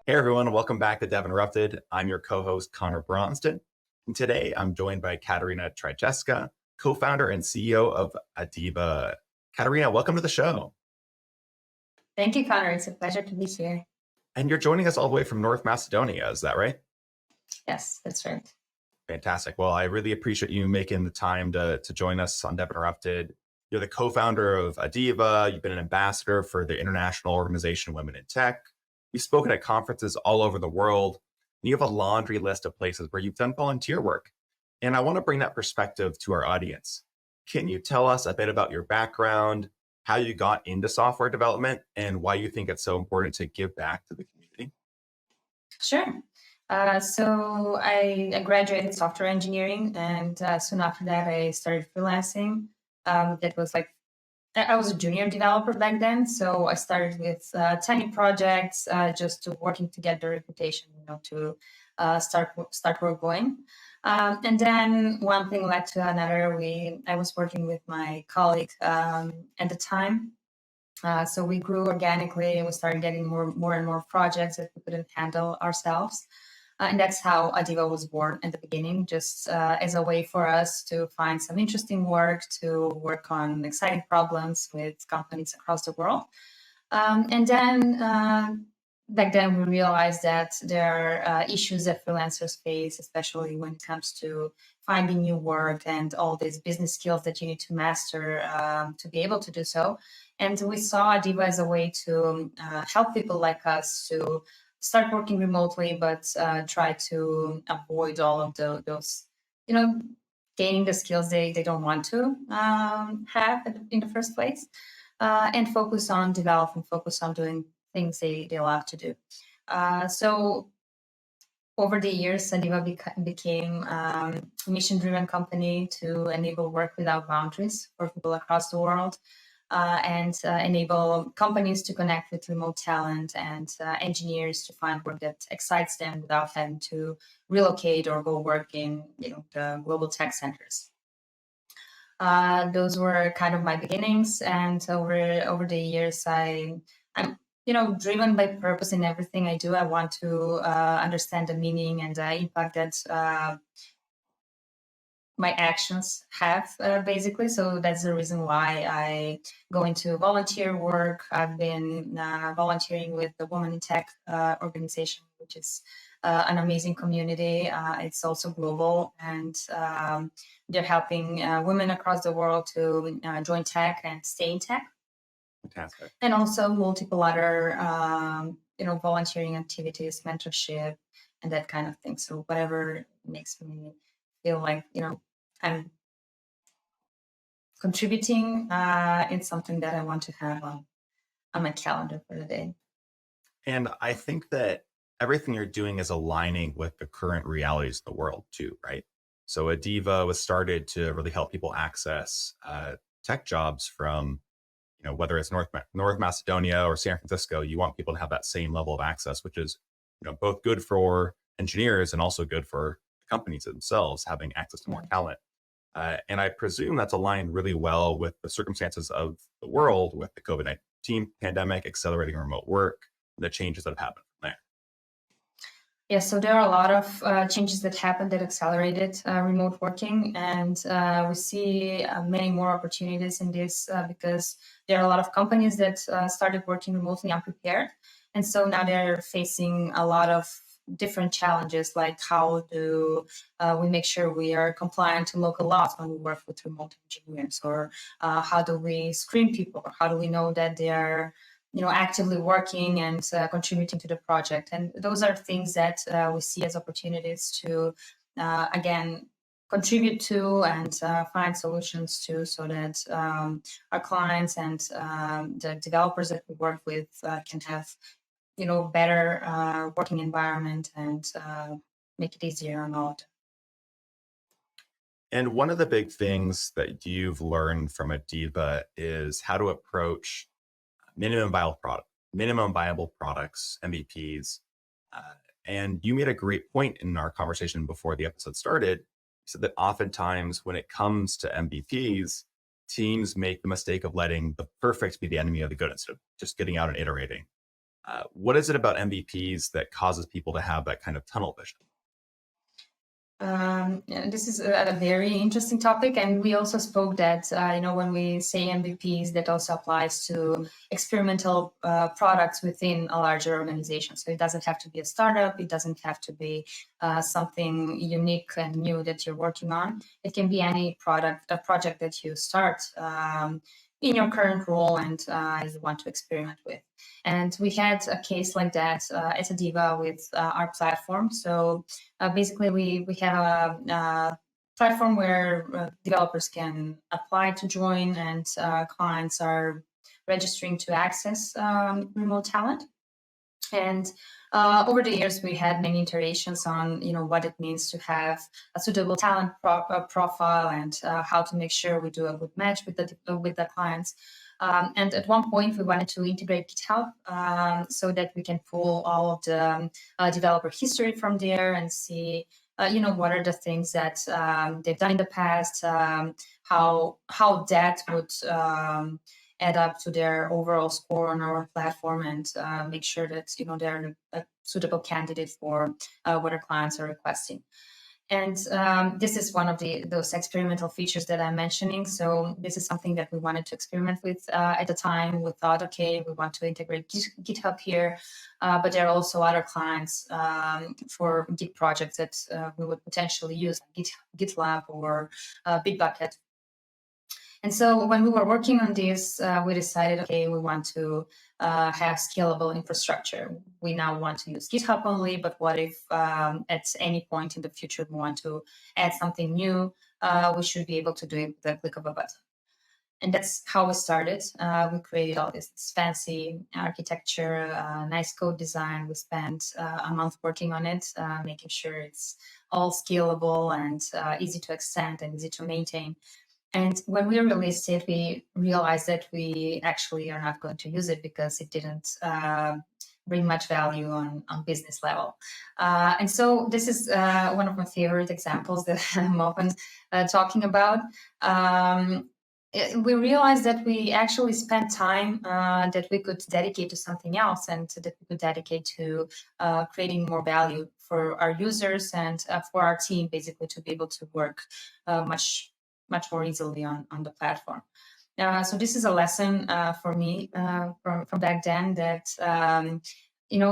Hey everyone, welcome back to Dev Interrupted. I'm your co-host Connor Bronston, and today I'm joined by Katerina Trijeska, co-founder and CEO of Adeva. Katerina, welcome to the show. Thank you, Connor. It's a pleasure to be here. And you're joining us all the way from North Macedonia, is that right? Yes, that's right. Fantastic. Well, I really appreciate you making the time to join us on Dev Interrupted. You're the co-founder of Adeva. You've been an ambassador for the International Organization of Women in Tech. You've spoken at conferences all over the world. And you have a laundry list of places where you've done volunteer work. And I want to bring that perspective to our audience. Can you tell us a bit about your background, how you got into software development, and why you think it's so important to give back to the community? Sure. So I graduated software engineering, and soon after that, I started freelancing. That was like I was a junior developer back then, so I started with tiny projects, just to working to get the reputation, to start work going. And then one thing led to another. I was working with my colleague at the time. So we grew organically and we started getting more and more projects that we couldn't handle ourselves. And that's how Adeva was born at the beginning, just as a way for us to find some interesting work, to work on exciting problems with companies across the world. And then back then we realized that there are issues that freelancers face, especially when it comes to finding new work and all these business skills that you need to master to be able to do so. And we saw Adeva as a way to help people like us to start working remotely, but try to avoid all of those, gaining the skills they don't want to have in the first place, and focus on developing, focus on doing things they love to do. So over the years, Adeva became a mission-driven company to enable work without boundaries for people across the world, and enable companies to connect with remote talent and engineers to find work that excites them without having to relocate or go work in the global tech centers. Those were kind of my beginnings, and over the years, I'm driven by purpose in everything I do. I want to understand the meaning and the impact that my actions have, basically. So that's the reason why I go into volunteer work. I've been volunteering with the Women in Tech organization, which is an amazing community. It's also global, and they're helping women across the world to join tech and stay in tech. Fantastic. And also multiple other, volunteering activities, mentorship, and that kind of thing. So whatever makes me feel like, I'm contributing in something that I want to have on my calendar for the day. And I think that everything you're doing is aligning with the current realities of the world too, right? So Adeva was started to really help people access tech jobs from, whether it's North Macedonia or San Francisco. You want people to have that same level of access, which is, both good for engineers and also good for companies themselves having access to more talent. And I presume that's aligned really well with the circumstances of the world with the COVID-19 pandemic accelerating remote work, and the changes that have happened from there. Yeah, so there are a lot of changes that happened that accelerated remote working, and we see many more opportunities in this because there are a lot of companies that started working remotely unprepared, and so now they're facing a lot of different challenges, like how do we make sure we are compliant to local laws when we work with remote engineers, or how do we screen people, or how do we know that they are actively working and contributing to the project. And those are things that we see as opportunities to, again, contribute to and find solutions to, so that our clients and the developers that we work with can have, better working environment and make it easier on all. And one of the big things that you've learned from Adeva is how to approach minimum viable products, MVPs. And you made a great point in our conversation before the episode started. You said that oftentimes when it comes to MVPs, teams make the mistake of letting the perfect be the enemy of the good instead of just getting out and iterating. What is it about MVPs that causes people to have that kind of tunnel vision? Yeah, this is a very interesting topic, and we also spoke that when we say MVPs, that also applies to experimental products within a larger organization. So it doesn't have to be a startup; it doesn't have to be something unique and new that you're working on. It can be any a project that you start in your current role and you want to experiment with. And we had a case like that at Adeva with our platform. So basically, we have a platform where developers can apply to join, and clients are registering to access remote talent. And over the years, we had many iterations on what it means to have a suitable talent profile, and how to make sure we do a good match with the clients. And at one point, we wanted to integrate GitHub so that we can pull all of the developer history from there and see, what are the things that they've done in the past, how that would add up to their overall score on our platform, and make sure that they're a suitable candidate for what our clients are requesting. And this is one of those experimental features that I'm mentioning. So this is something that we wanted to experiment with at the time. We thought, okay, we want to integrate GitHub here, but there are also other clients for Git projects that we would potentially use, like GitLab or Bitbucket. And so when we were working on this, we decided, okay, we want to have scalable infrastructure. We now want to use GitHub only, but what if at any point in the future we want to add something new? We should be able to do it with the click of a button. And that's how we started. We created all this fancy architecture, nice code design. We spent a month working on it, making sure it's all scalable and easy to extend and easy to maintain. And when we released it, we realized that we actually are not going to use it because it didn't bring much value on business level. And so this is one of my favorite examples that I'm often talking about. We realized that we actually spent time that we could dedicate to something else, and that we could dedicate to creating more value for our users and for our team, basically, to be able to work much more easily on the platform. So this is a lesson for me from back then, that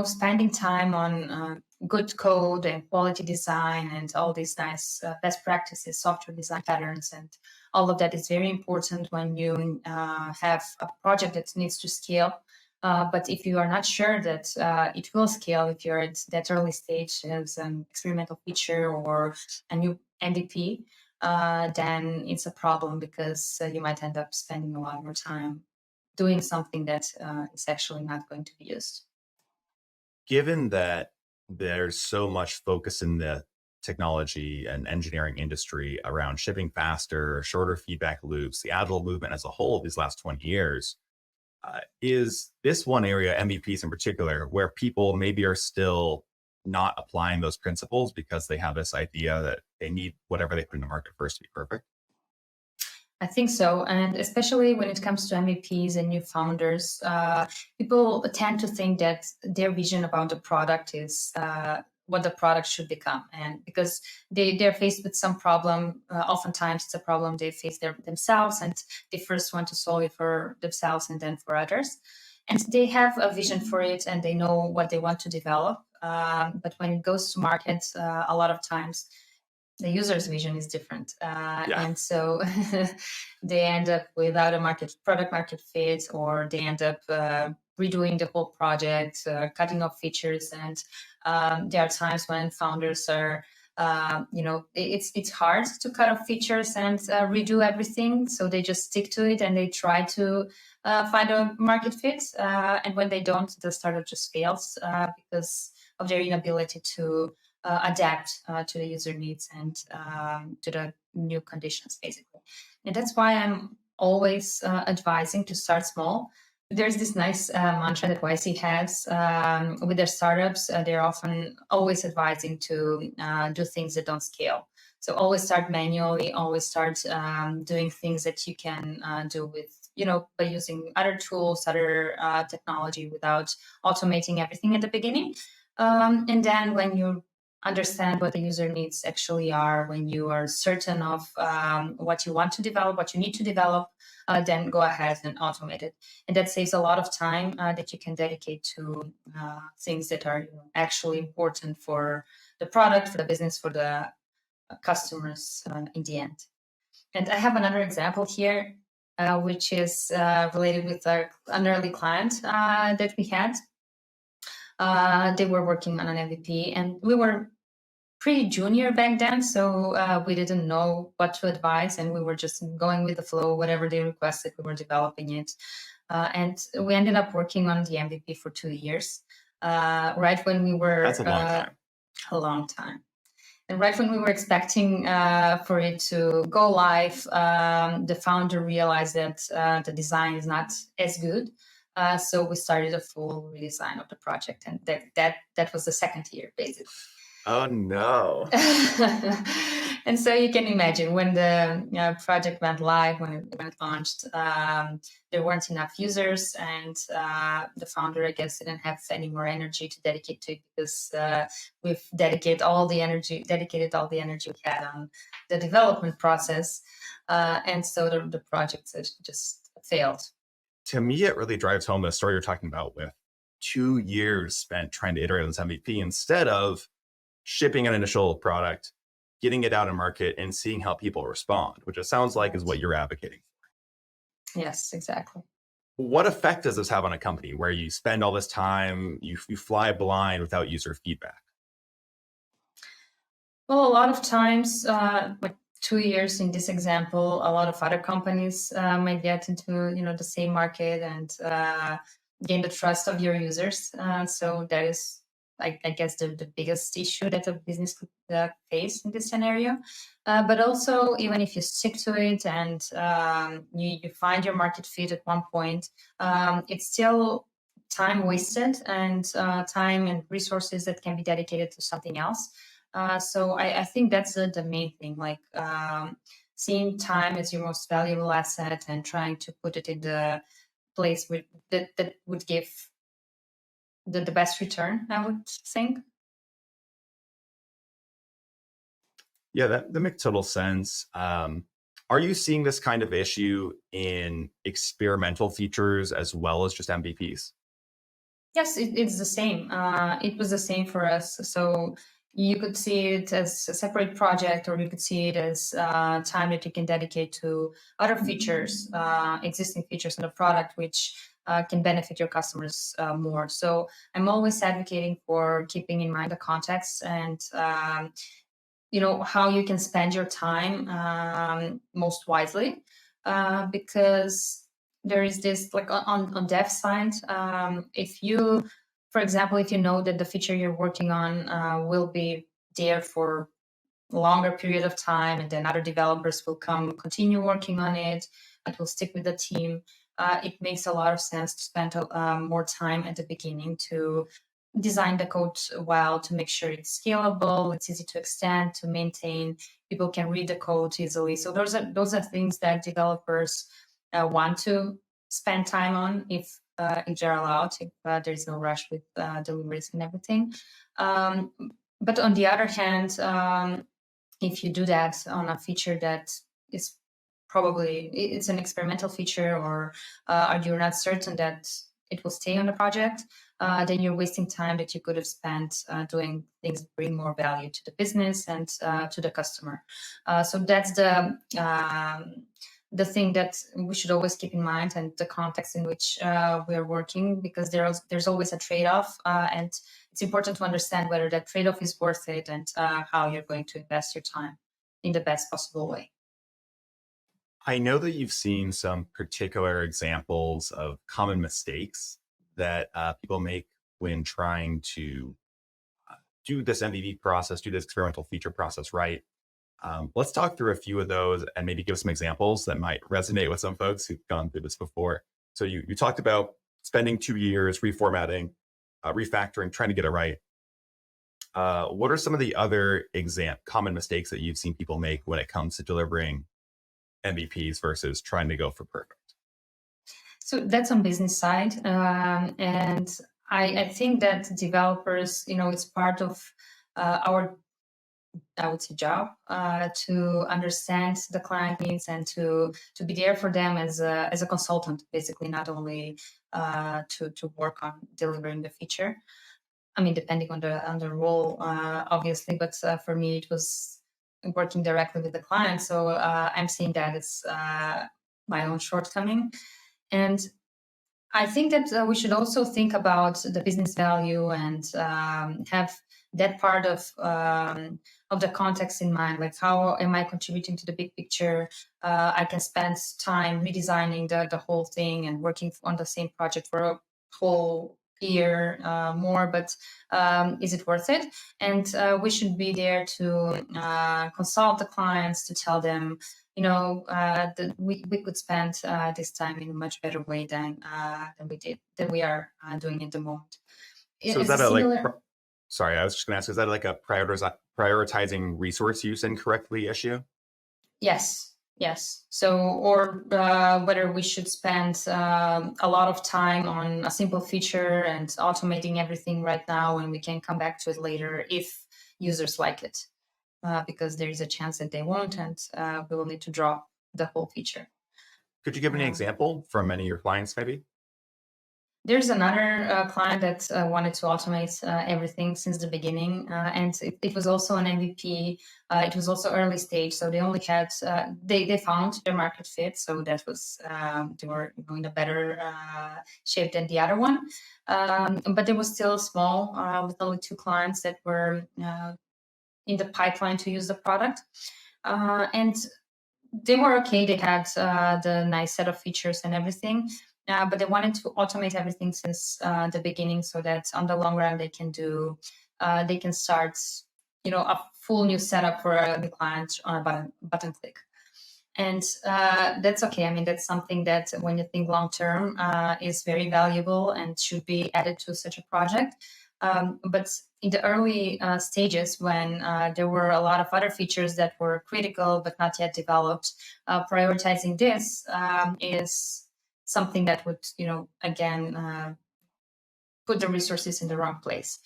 spending time on good code and quality design and all these nice best practices, software design patterns, and all of that is very important when you have a project that needs to scale. But if you are not sure that it will scale, if you're at that early stage as an experimental feature or a new MVP, then it's a problem, because you might end up spending a lot more time doing something that is actually not going to be used. Given that there's so much focus in the technology and engineering industry around shipping faster, shorter feedback loops, the agile movement as a whole these last 20 years, is this one area, MVPs in particular, where people maybe are still not applying those principles because they have this idea that they need whatever they put in the market first to be perfect? I think so. And especially when it comes to MVPs and new founders, people tend to think that their vision about the product is what the product should become. And because they're faced with some problem, oftentimes it's a problem they face themselves, and they first want to solve it for themselves and then for others. And they have a vision for it, and they know what they want to develop. But when it goes to market, a lot of times the user's vision is different, Yeah. and so they end up without a product market fit, or they end up redoing the whole project, cutting off features. And there are times when founders are it's hard to cut off features and redo everything, so they just stick to it and they try to find a market fit, and when they don't, the startup just fails because of their inability to adapt to the user needs and to the new conditions, basically. And that's why I'm always advising to start small. There's this nice mantra that YC has with their startups. They're often always advising to do things that don't scale. So always start manually, always start doing things that you can do with by using other tools, other technology without automating everything at the beginning. And then when you understand what the user needs actually are, when you are certain of what you want to develop, what you need to develop, then go ahead and automate it. And that saves a lot of time that you can dedicate to things that are actually important for the product, for the business, for the customers in the end. And I have another example here, which is related with an early client that we had. They were working on an MVP, and we were pretty junior back then, so we didn't know what to advise, and we were just going with the flow. Whatever they requested, we were developing it, and we ended up working on the MVP for 2 years. Right when we That's were a long time. a long time, and right when we were expecting for it to go live, the founder realized that the design is not as good. So we started a full redesign of the project, and that was the second year, basically. Oh no. And so you can imagine when the project went live, when it went launched, there weren't enough users, and the founder, I guess, didn't have any more energy to dedicate to it because we've dedicated all the energy we had on the development process, and so the project just failed. To me, it really drives home the story you're talking about with 2 years spent trying to iterate on this MVP instead of shipping an initial product, getting it out in market, and seeing how people respond, which it sounds like is what you're advocating. Yes, exactly. What effect does this have on a company where you spend all this time, you fly blind without user feedback? Well, a lot of times, like 2 years in this example, a lot of other companies might get into the same market and gain the trust of your users. So that is, I guess, the biggest issue that a business could face in this scenario. But also, even if you stick to it and you find your market fit at one point, it's still time wasted and time and resources that can be dedicated to something else. So I think that's the main thing, like seeing time as your most valuable asset and trying to put it in the place that would give the best return, I would think. Yeah, that makes total sense. Are you seeing this kind of issue in experimental features as well as just MVPs? Yes, it's the same. It was the same for us. So you could see it as a separate project, or you could see it as time that you can dedicate to other features, existing features in the product, which can benefit your customers more. So I'm always advocating for keeping in mind the context and how you can spend your time most wisely, because there is this, like, on dev side, if you, for example, if you know that the feature you're working on will be there for a longer period of time, and then other developers will continue working on it, it will stick with the team, it makes a lot of sense to spend more time at the beginning to design the code well, to make sure it's scalable, it's easy to extend, to maintain, people can read the code easily. So those are things that developers want to spend time on if they're allowed, if there's no rush with deliveries and everything. Um, but on the other hand, if you do that on a feature that is probably it's an experimental feature, or you're not certain that it will stay on the project, then you're wasting time that you could have spent doing things that bring more value to the business and to the customer. So that's the thing that we should always keep in mind, and the context in which we're working, because there's always a trade-off, and it's important to understand whether that trade-off is worth it, and how you're going to invest your time in the best possible way. I know that you've seen some particular examples of common mistakes that people make when trying to do this MVP process, do this experimental feature process right. Let's talk through a few of those and maybe give some examples that might resonate with some folks who've gone through this before. So you talked about spending 2 years reformatting, refactoring, trying to get it right. What are some of the other common mistakes that you've seen people make when it comes to delivering MVPs versus trying to go for perfect? So that's on business side, and I think that developers, it's part of our, I would say, job to understand the client needs and to be there for them as a consultant, basically, not only to work on delivering the feature. I mean, depending on the role, obviously, but for me, it was working directly with the client. So I'm seeing that it's my own shortcoming, and I think that we should also think about the business value and have that part of the context in mind. Like, how am I contributing to the big picture? I can spend time redesigning the whole thing and working on the same project for a whole year more, but is it worth it? And we should be there to consult the clients to tell them, that we could spend this time in a much better way than we are doing at the moment. So is As a that a like? similar, Sorry, I was just going to ask. Is that like a prioritizing resource use incorrectly issue? yes, yes. So, or whether we should spend a lot of time on a simple feature and automating everything right now, and we can come back to it later if users like it, because there is a chance that they won't, and we will need to drop the whole feature. Could you give me an Uh, example from any of your clients, maybe? There's another client that wanted to automate everything since the beginning, and it was also an MVP. It was also early stage, so they only had they found their market fit, so that was they were in a better shape than the other one. But it was still small, with only two clients that were in the pipeline to use the product, and they were okay. They had the nice set of features and everything, but they wanted to automate everything since the beginning, so that on the long run they can start, a full new setup for a new client on a button click. And that's okay. I mean, that's something that when you think long term is very valuable and should be added to such a project. But in the early stages, when there were a lot of other features that were critical but not yet developed, prioritizing this is something that would, again, put the resources in the wrong place.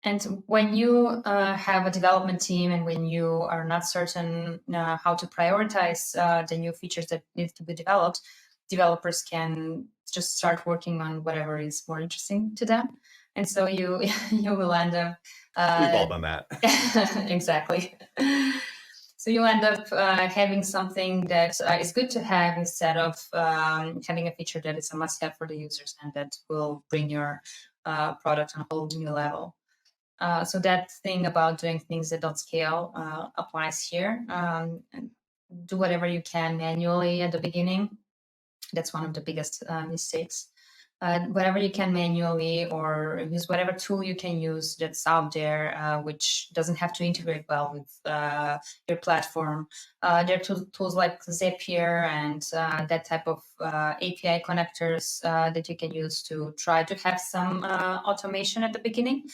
And when you have a development team and when you are not certain how to prioritize the new features that need to be developed, developers can just start working on whatever is more interesting to them. And so you you will end up We've all uh, done that. exactly. So you end up having something that is good to have instead of having a feature that is a must-have for the users and that will bring your product on a whole new level. So that thing about doing things that don't scale applies here. And do whatever you can manually at the beginning. That's one of the biggest mistakes. Whatever you can manually, or use whatever tool you can use that's out there, which doesn't have to integrate well with your platform. There are tools like Zapier and that type of API connectors that you can use to try to have some automation at the beginning.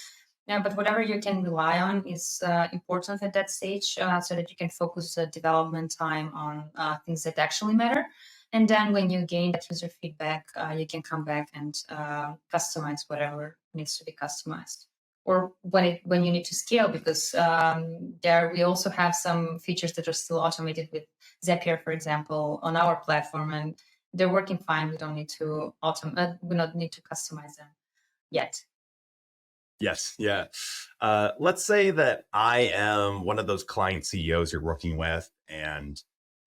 Yeah, but whatever you can rely on is important at that stage, so that you can focus the development time on things that actually matter. And then when you gain that user feedback, you can come back and customize whatever needs to be customized. Or when you need to scale, because there we also have some features that are still automated with Zapier, for example, on our platform, and they're working fine. We don't need to automate. We don't need to customize them yet. Yes. Yeah. Let's say that I am one of those client CEOs you're working with, and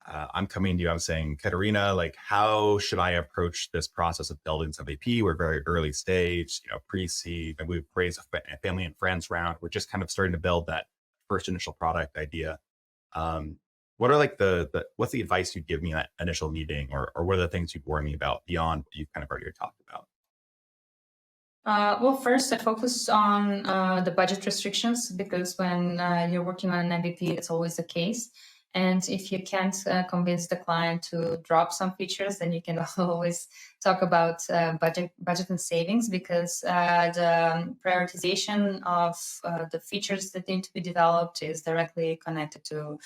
I'm coming to you. I'm saying, Katerina, like, how should I approach this process of building some AP? We're very early stage, pre-seed, and we've raised a family and friends round. We're just kind of starting to build that first initial product idea. Um, what are like what's the advice you'd give me in that initial meeting, or what are the things you'd warn me about beyond what you've kind of already talked about? Well, first, I focus on the budget restrictions, because when you're working on an MVP, it's always the case. And if you can't convince the client to drop some features, then you can always talk about budget and savings, because the prioritization of the features that need to be developed is directly connected to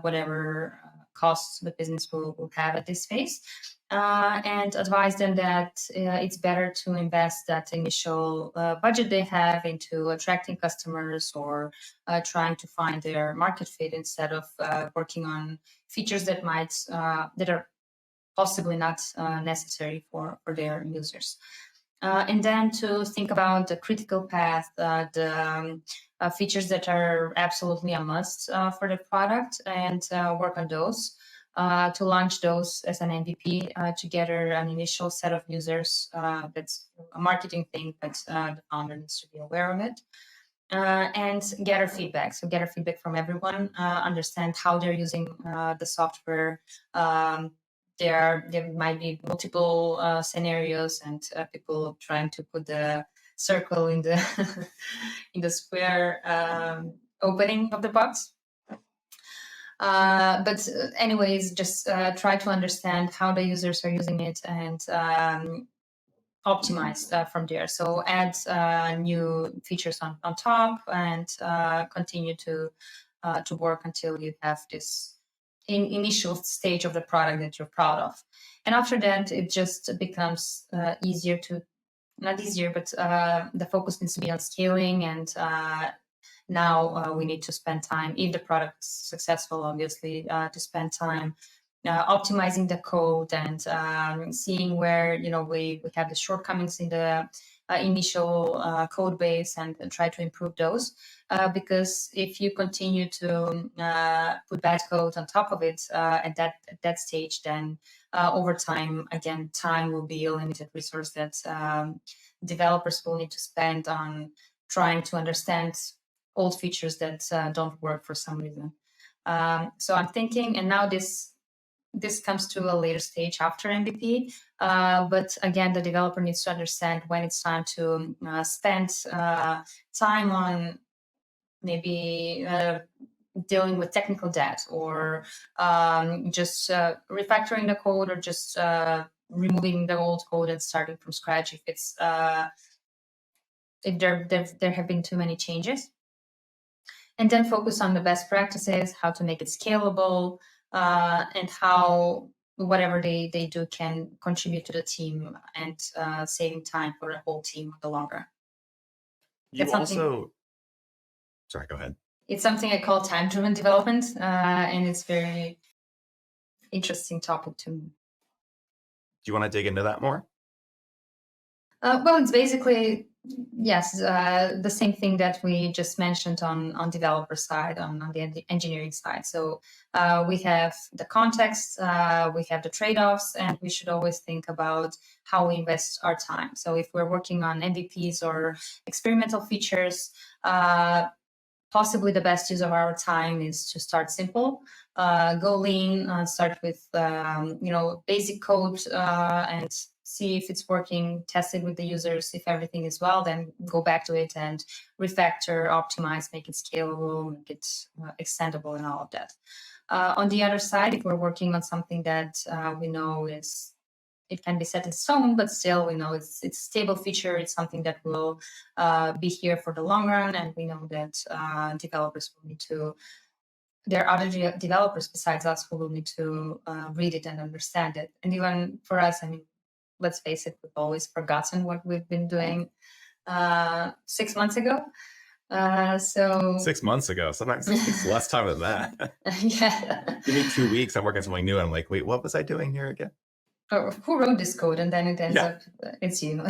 whatever costs the business will have at this phase, and advise them that it's better to invest that initial budget they have into attracting customers or trying to find their market fit instead of working on features that are possibly not necessary for their users. And then to think about the critical path, the features that are absolutely a must for the product, and work on those. To launch those as an MVP to gather an initial set of users. That's a marketing thing, but the founder needs to be aware of it. And gather feedback. So gather feedback from everyone, understand how they're using the software. There might be multiple scenarios, and people trying to put the circle in the in the square opening of the box. But anyways, just try to understand how the users are using it and optimize from there. So add new features on top and continue to work until you have this initial stage of the product that you're proud of. And after that, it just becomes easier to, not easier, but the focus needs to be on scaling. And now we need to spend time, if the product is successful, obviously, to spend time optimizing the code and seeing where we have the shortcomings in the initial code base, and try to improve those. Because if you continue to put bad code on top of it at that stage, then over time, again, time will be a limited resource that developers will need to spend on trying to understand old features that don't work for some reason. So I'm thinking, and now this comes to a later stage after MVP. But again, the developer needs to understand when it's time to spend time on maybe dealing with technical debt, or just refactoring the code, or just removing the old code and starting from scratch if it's if there have been too many changes. And then focus on the best practices, how to make it scalable, and how whatever they do can contribute to the team, and saving time for the whole team in the long run. You also, sorry, go ahead. It's something I call time-driven development, and it's very interesting topic to me. Do you want to dig into that more? Well, it's basically, yes, the same thing that we just mentioned on developer side, on the engineering side. So we have the context, we have the trade-offs, and we should always think about how we invest our time. So if we're working on MVPs or experimental features, possibly the best use of our time is to start simple, go lean, start with basic code, and see if it's working, test it with the users. If everything is well, then go back to it and refactor, optimize, make it scalable, make it extendable, and all of that. On the other side, if we're working on something that we know it can be set in stone, but still we know it's a stable feature, it's something that will be here for the long run, and we know that developers will need to, there are other developers besides us who will need to read it and understand it. And even for us, I mean, let's face it, we've always forgotten what we've been doing 6 months ago. So 6 months ago, sometimes it's less time than that. Yeah. Give me 2 weeks, I'm working on something new, and I'm like, wait, what was I doing here again? Or who wrote this code? And then it ends up, it's you.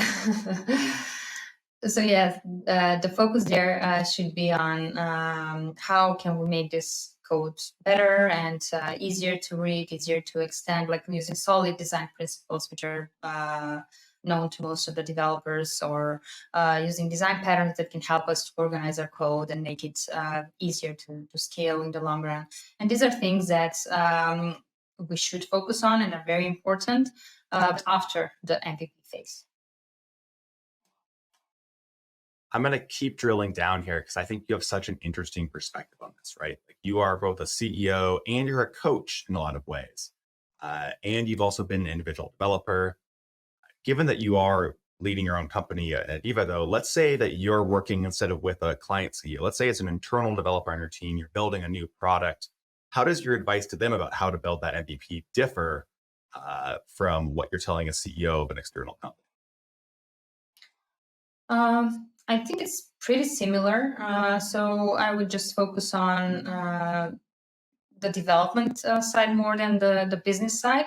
So yeah, the focus there should be on how can we make this code better and easier to read, easier to extend, like using solid design principles, which are known to most of the developers, or using design patterns that can help us to organize our code and make it easier to scale in the long run. And these are things that we should focus on and are very important after the MVP phase. I'm going to keep drilling down here because I think you have such an interesting perspective on this, right? Like, you are both a CEO and you're a coach in a lot of ways. And you've also been an individual developer. Given that you are leading your own company at Adeva, though, let's say that you're working instead of with a client CEO. Let's say it's an internal developer on your team, you're building a new product. How does your advice to them about how to build that MVP differ from what you're telling a CEO of an external company? I think it's pretty similar. So I would just focus on the development side more than the business side.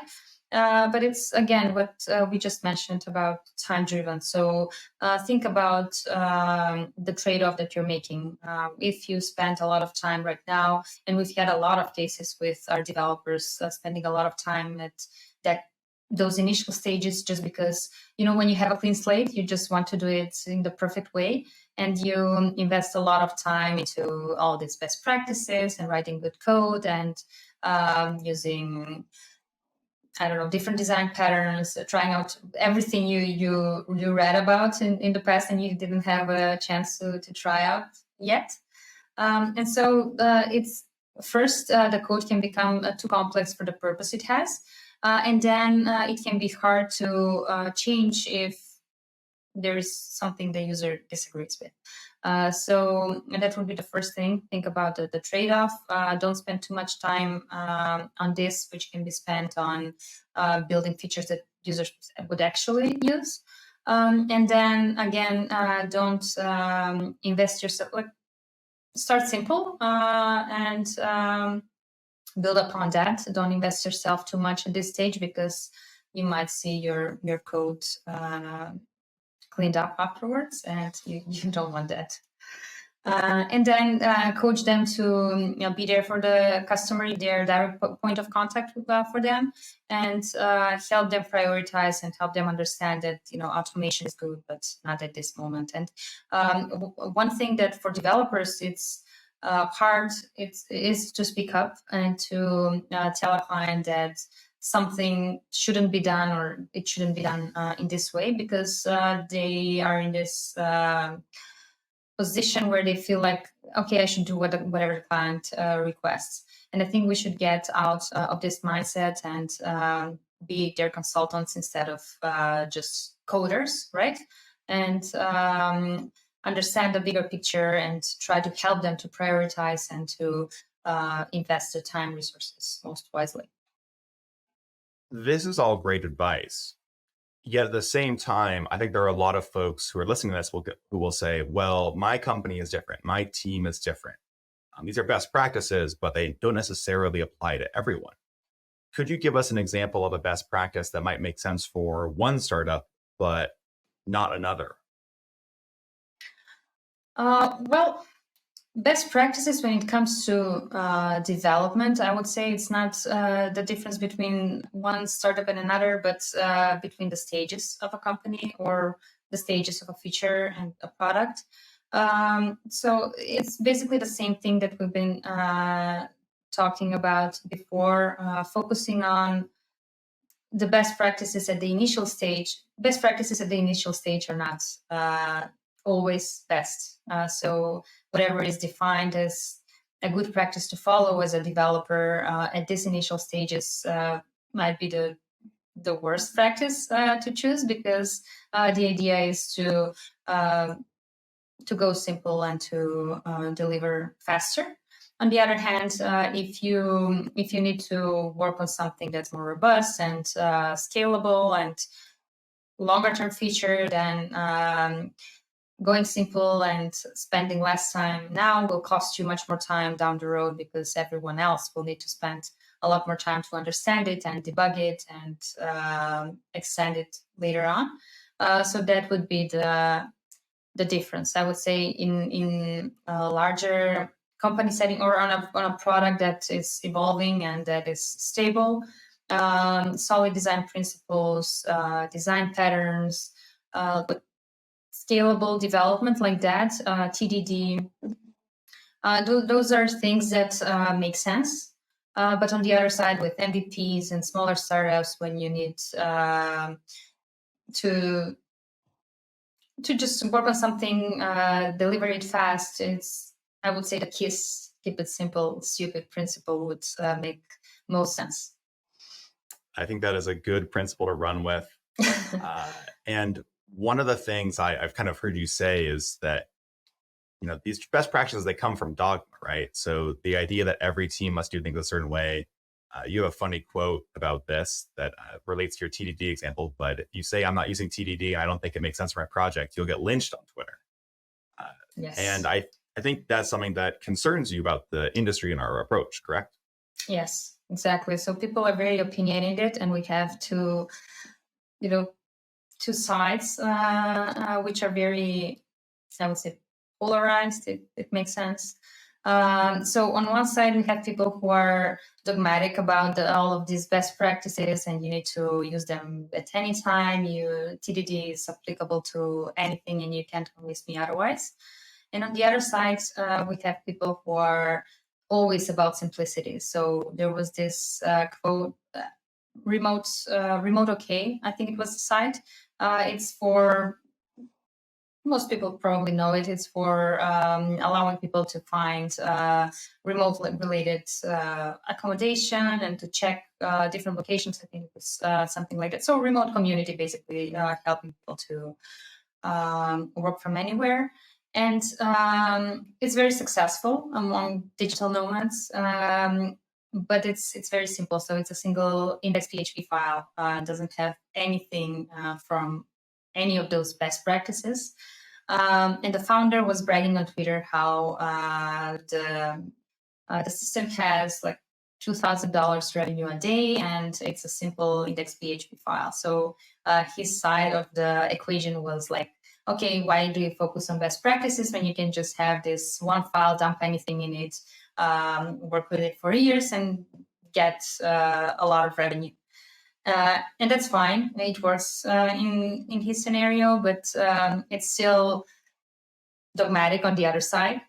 But it's again what we just mentioned about time driven. So think about the trade off that you're making. If you spend a lot of time right now, and we've had a lot of cases with our developers spending a lot of time at that those initial stages, just because when you have a clean slate, you just want to do it in the perfect way, and you invest a lot of time into all these best practices and writing good code and using, I don't know, different design patterns, trying out everything you read about in the past and you didn't have a chance to try out yet. And so it's first the code can become too complex for the purpose it has, and then it can be hard to change if there is something the user disagrees with. So that would be the first thing. Think about the trade-off. Don't spend too much time on this, which can be spent on building features that users would actually use. And then again, don't invest yourself. Like, start simple and build upon that. Don't invest yourself too much at this stage because you might see your code cleaned up afterwards, and you don't want that. And then coach them to be there for the customer, their direct point of contact for them, and help them prioritize and help them understand that automation is good, but not at this moment. And one thing that for developers it's hard is to speak up and to tell a client that something shouldn't be done or it shouldn't be done in this way, because they are in this position where they feel like, okay, I should do whatever the client requests. And I think we should get out of this mindset and be their consultants instead of just coders, right? And understand the bigger picture and try to help them to prioritize and to invest their time resources most wisely. This is all great advice. Yet at the same time, I think there are a lot of folks who are listening to this who will say, well, my company is different. My team is different. These are best practices, but they don't necessarily apply to everyone. Could you give us an example of a best practice that might make sense for one startup, but not another? Well, best practices when it comes to development, I would say it's not the difference between one startup and another, but between the stages of a company or the stages of a feature and a product. So it's basically the same thing that we've been talking about before, focusing on the best practices at the initial stage. Best practices at the initial stage are not always best. So whatever is defined as a good practice to follow as a developer at this initial stages might be the worst practice to choose, because the idea is to go simple and to deliver faster. On the other hand, if you need to work on something that's more robust and scalable and longer term feature, then going simple and spending less time now will cost you much more time down the road, because everyone else will need to spend a lot more time to understand it and debug it and extend it later on. So that would be the difference, I would say, in a larger company setting or on a product that is evolving and that is stable. Solid design principles, design patterns, but scalable development like that, TDD. Those are things that make sense. But on the other side, with MVPs and smaller startups, when you need to just work on something, deliver it fast, I would say the KISS, keep it simple, stupid principle would make most sense. I think that is a good principle to run with. And one of the things I've kind of heard you say is that these best practices, they come from dogma, right? So the idea that every team must do things a certain way. You have a funny quote about this that relates to your TDD example, but if you say I'm not using TDD, I don't think it makes sense for my project, you'll get lynched on Twitter. Uh, and Yes. I think that's something that concerns you about the industry and our approach, correct? Yes, exactly. So people are very opinionated, and we have you know, two sides, which are very, I would say, polarized. It makes sense. So on one side, we have people who are dogmatic about all of these best practices, and you need to use them at any time. TDD is applicable to anything, and you can't convince me otherwise. And on the other side, we have people who are always about simplicity. So there was this quote, remote okay, I think it was the site. It's for, most people probably know it. It's for allowing people to find remote related accommodation and to check different locations. I think it was something like that. So remote community, basically helping people to work from anywhere. And it's very successful among digital nomads. But it's very simple. So it's a single index PHP file. Doesn't have anything from any of those best practices. And the founder was bragging on Twitter how the system has like $2,000 revenue a day, and it's a simple index PHP file. So his side of the equation was like, okay, why do you focus on best practices when you can just have this one file, dump anything in it, work with it for years, and get a lot of revenue? And that's fine. It works in his scenario, but it's still dogmatic on the other side.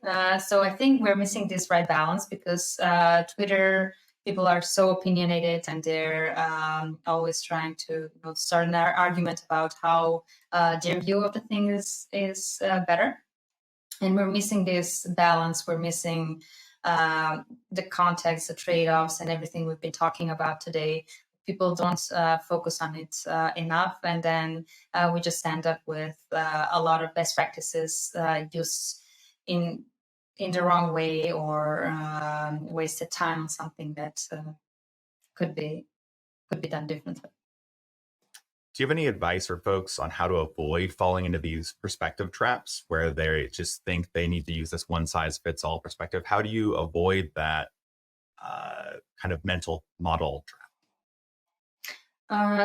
So I think we're missing this right balance because Twitter people are so opinionated, and they're always trying to start an argument about how their view of the thing is better. And we're missing this balance. We're missing the context, the trade-offs, and everything we've been talking about today. People don't focus on it enough, and then we just end up with a lot of best practices used in the wrong way, or wasted time on something that could be done differently. Do you have any advice for folks on how to avoid falling into these perspective traps where they just think they need to use this one size fits all perspective? How do you avoid that kind of mental model trap?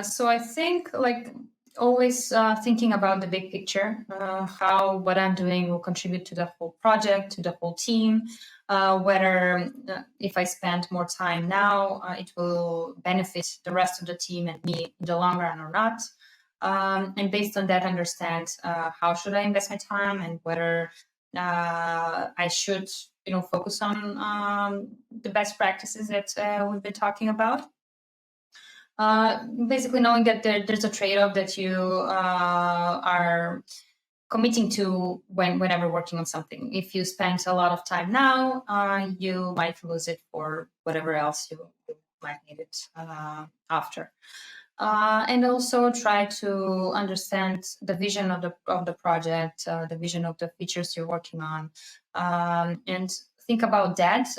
So I think like always thinking about the big picture, how what I'm doing will contribute to the whole project, to the whole team, whether if I spend more time now, it will benefit the rest of the team and me in the long run or not. And based on that, understand how should I invest my time, and whether I should, focus on the best practices that we've been talking about. Basically knowing that there's a trade-off that you are committing to whenever working on something. If you spend a lot of time now, you might lose it for whatever else you might need it after. And also try to understand the vision of the project, the vision of the features you're working on, and think about that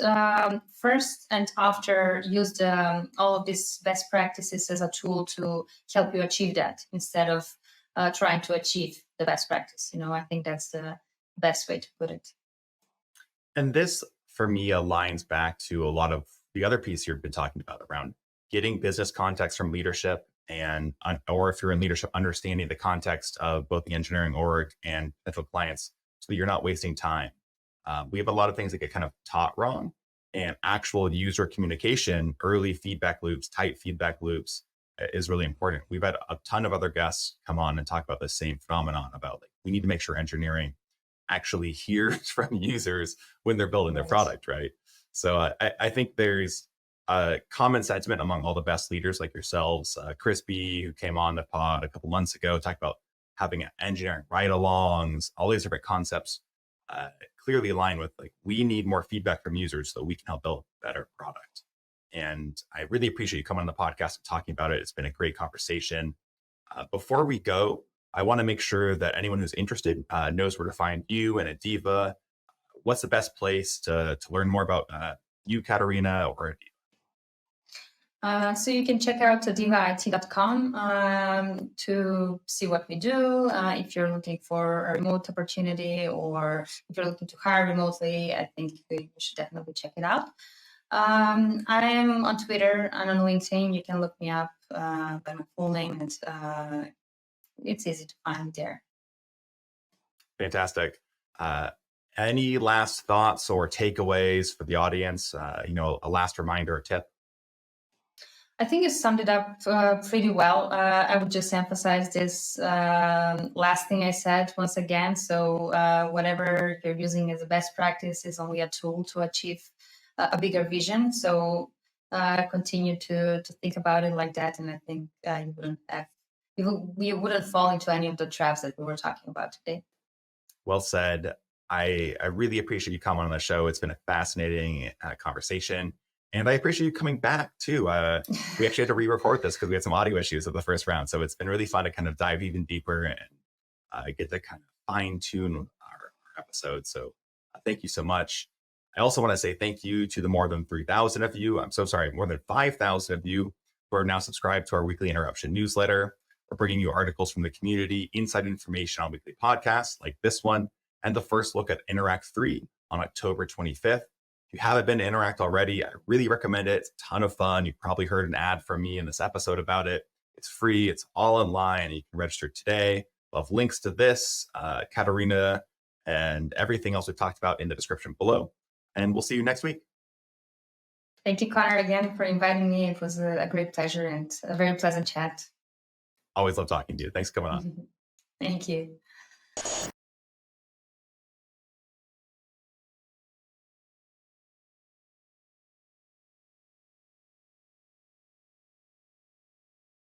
first, and after use all of these best practices as a tool to help you achieve that, instead of trying to achieve the best practice. I think that's the best way to put it. And this, for me, aligns back to a lot of the other piece you've been talking about around getting business context from leadership, or if you're in leadership, understanding the context of both the engineering org and potential clients, so that you're not wasting time. We have a lot of things that get kind of taught wrong, and actual user communication, early feedback loops, tight feedback loops is really important. We've had a ton of other guests come on and talk about the same phenomenon about like, we need to make sure engineering actually hears from users when they're building their Right. product, right? So I think there's a common sentiment among all the best leaders like yourselves. Crispy, who came on the pod a couple months ago, talked about having engineering ride-alongs, all these different concepts clearly align with like, we need more feedback from users so we can help build a better product. And I really appreciate you coming on the podcast and talking about it. It's been a great conversation. Before we go, I want to make sure that anyone who's interested knows where to find you and Adeva. what's the best place to learn more about you, Katerina, or So you can check out adevait.com to see what we do. If you're looking for a remote opportunity or if you're looking to hire remotely, I think you should definitely check it out. I am on Twitter and on LinkedIn. You can look me up by my full name. It's easy to find there. Fantastic. Any last thoughts or takeaways for the audience? A last reminder or tip? I think you summed it up pretty well. I would just emphasize this last thing I said once again. So, whatever you're using as a best practice is only a tool to achieve a bigger vision. So, continue to think about it like that, and I think you wouldn't fall into any of the traps that we were talking about today. Well said. I really appreciate you coming on the show. It's been a fascinating conversation. And I appreciate you coming back too. We actually had to re-record this because we had some audio issues of the first round. So it's been really fun to kind of dive even deeper and get to kind of fine tune our episode. So thank you so much. I also want to say thank you to the more than 3,000 of you. I'm so sorry, more than 5,000 of you who are now subscribed to our weekly interruption newsletter. We're bringing you articles from the community, inside information on weekly podcasts like this one, and the first look at Interact 3 on October 25th. If you haven't been to Interact already, I really recommend it. It's a ton of fun. You've probably heard an ad from me in this episode about it. It's free. It's all online. You can register today. We'll have links to this, Katerina, and everything else we've talked about in the description below. And we'll see you next week. Thank you, Connor, again for inviting me. It was a great pleasure and a very pleasant chat. Always love talking to you. Thanks for coming on. Thank you.